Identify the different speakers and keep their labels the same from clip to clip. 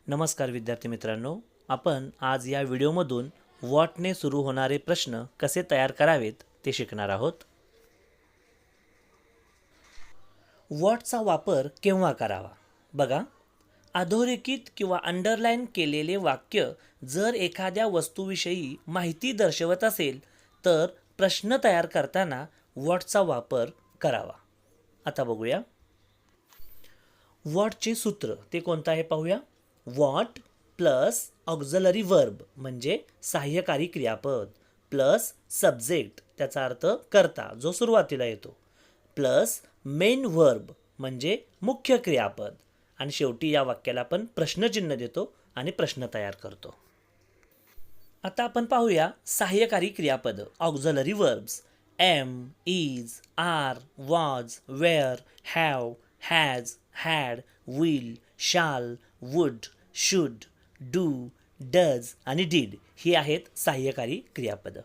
Speaker 1: नमस्कार विद्यार्थी मित्रांनो, आपण आज या व्हिडिओमधून व्हॉटने सुरू होणारे प्रश्न कसे तयार करावेत ते शिकणार आहोत. व्हॉटचा वापर केव्हा करावा? बघा, अधोरेखित किंवा अंडरलाईन केलेले वाक्य जर एखाद्या वस्तूविषयी माहिती दर्शवत असेल तर प्रश्न तयार करताना व्हॉटचा वापर करावा. आता बघूया. व्हॉटचे सूत्र ते कोणतं आहे पाहूया. व्हॉट प्लस ऑक्झिलरी वर्ब म्हणजे सहाय्यकारी क्रियापद प्लस सब्जेक्ट त्याचा अर्थ कर्ता जो सुरुवातीला येतो प्लस मेन वर्ब म्हणजे मुख्य क्रियापद आणि शेवटी या वाक्याला आपण प्रश्नचिन्ह देतो आणि प्रश्न तयार करतो. आता आपण पाहूया सहाय्यकारी क्रियापद auxiliary verbs am, is, are, was, were, have, has, had, will, shall, would, should, do, does आणि डीड ही आहेत सहाय्यकारी क्रियापद.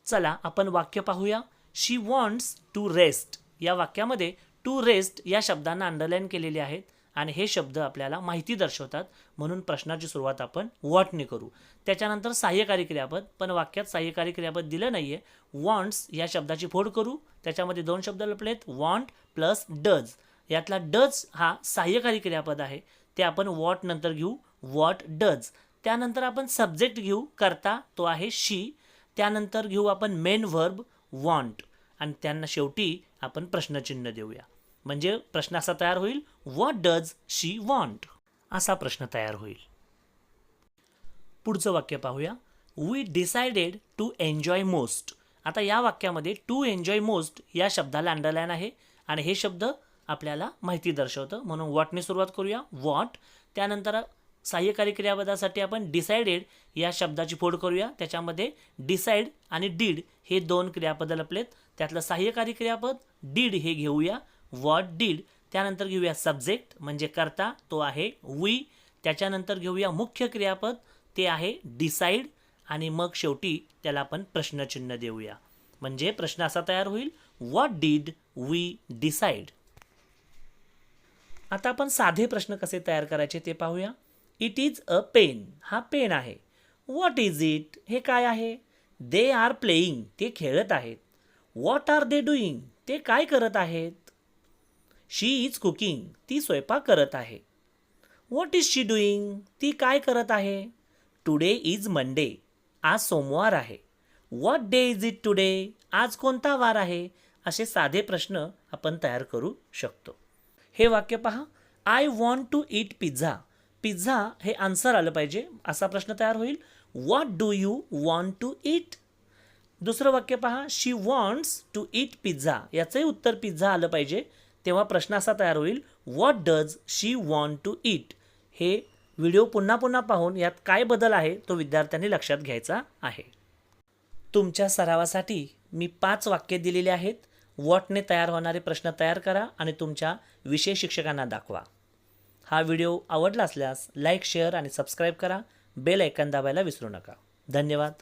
Speaker 1: चला आपण वाक्य पाहूया. शी वॉन्ट्स टू रेस्ट या वाक्यामध्ये टू रेस्ट या शब्दांना अंडरलाईन केलेले आहेत आणि हे शब्द आपल्याला माहिती दर्शवतात म्हणून प्रश्नाची सुरुवात आपण वॉटने करू. त्याच्यानंतर सहाय्यकारी क्रियापद, पण वाक्यात सहाय्यकारी क्रियापद दिलं नाहीये. वॉन्ट्स या शब्दाची फोड करू. त्याच्यामध्ये दोन शब्द लपलेत, वॉन्ट प्लस डज. यातला डज हा सहाय्यकारी क्रियापद आहे, ते आपण वॉट नंतर घेऊ, वॉट डज. त्यानंतर आपण सब्जेक्ट घेऊ, करता तो आहे शी. त्यानंतर घेऊ आपण मेन व्हर्ब वॉन्ट आणि त्यांना शेवटी आपण प्रश्नचिन्ह देऊया. म्हणजे प्रश्न असा तयार होईल, व्हॉट डज शी वॉन्ट असा प्रश्न तयार होईल. पुढचं वाक्य पाहूया. We decided to enjoy most. आता या वाक्यामध्ये टू एन्जॉय मोस्ट या शब्दाला अंडरलाईन आहे आणि हे शब्द आपल्याला माहिती दर्शवतं म्हणून वॉटने सुरुवात करूया, वॉट. त्यानंतर सहाय्यकारी क्रियापदासाठी आपण डिसाइडेड या शब्दाची फोड करूया. त्याच्यामध्ये डिसाइड आणि डीड हे दोन क्रियापद लपलेत. त्यातलं सहाय्यकारी क्रियापद डीड हे घेऊया, वॉट डीड. त्यानंतर घेऊया सब्जेक्ट म्हणजे करता तो आहे वी. त्याच्यानंतर घेऊया मुख्य क्रियापद ते आहे डिसाइड आणि मग शेवटी त्याला आपण प्रश्नचिन्ह देऊया. म्हणजे प्रश्न असा तयार होईल, व्हॉट डीड वी डिसाइड. आता आपण साधे प्रश्न कसे तयार करायचे ते पाहूया. इट इज अ पेन हा पेन आहे. व्हॉट इज इट हे काय आहे. दे आर प्लेईंग ते खेळत आहेत. व्हॉट आर दे डुईंग ते काय करत आहेत. शी इज कुकिंग ती स्वयंपाक करत आहे. व्हॉट इज शी डुईंग ती काय करत आहे. टुडे इज मंडे आज सोमवार आहे. What day is it today आज कोणता वार आहे. असे साधे प्रश्न आपण तयार करू शकतो. हे वाक्य पहा. I want to eat pizza. Pizza हे आन्सर आलं पाहिजे असा प्रश्न तयार होईल. What do you want to eat. दुसरं वाक्य पहा. She wants to eat pizza याचंही उत्तर पिझ्झा आलं पाहिजे तेव्हा प्रश्न असा तयार होईल, what does she want to eat. हे व्हिडिओ पुन्हा पुन्हा पाहून यात काय बदल आहे तो विद्यार्थ्यांनी लक्षात घ्यायचा आहे. तुमच्या सरावासाठी मी 5 वाक्ये दिलेली आहेत. व्हॉटने तयार होणारे प्रश्न तयार करा आणि तुमच्या विषय शिक्षकांना दाखवा. हा व्हिडिओ आवडला असल्यास लाईक, शेअर आणि सबस्क्राईब करा. बेल आयकॉन दाबायला विसरू नका. धन्यवाद.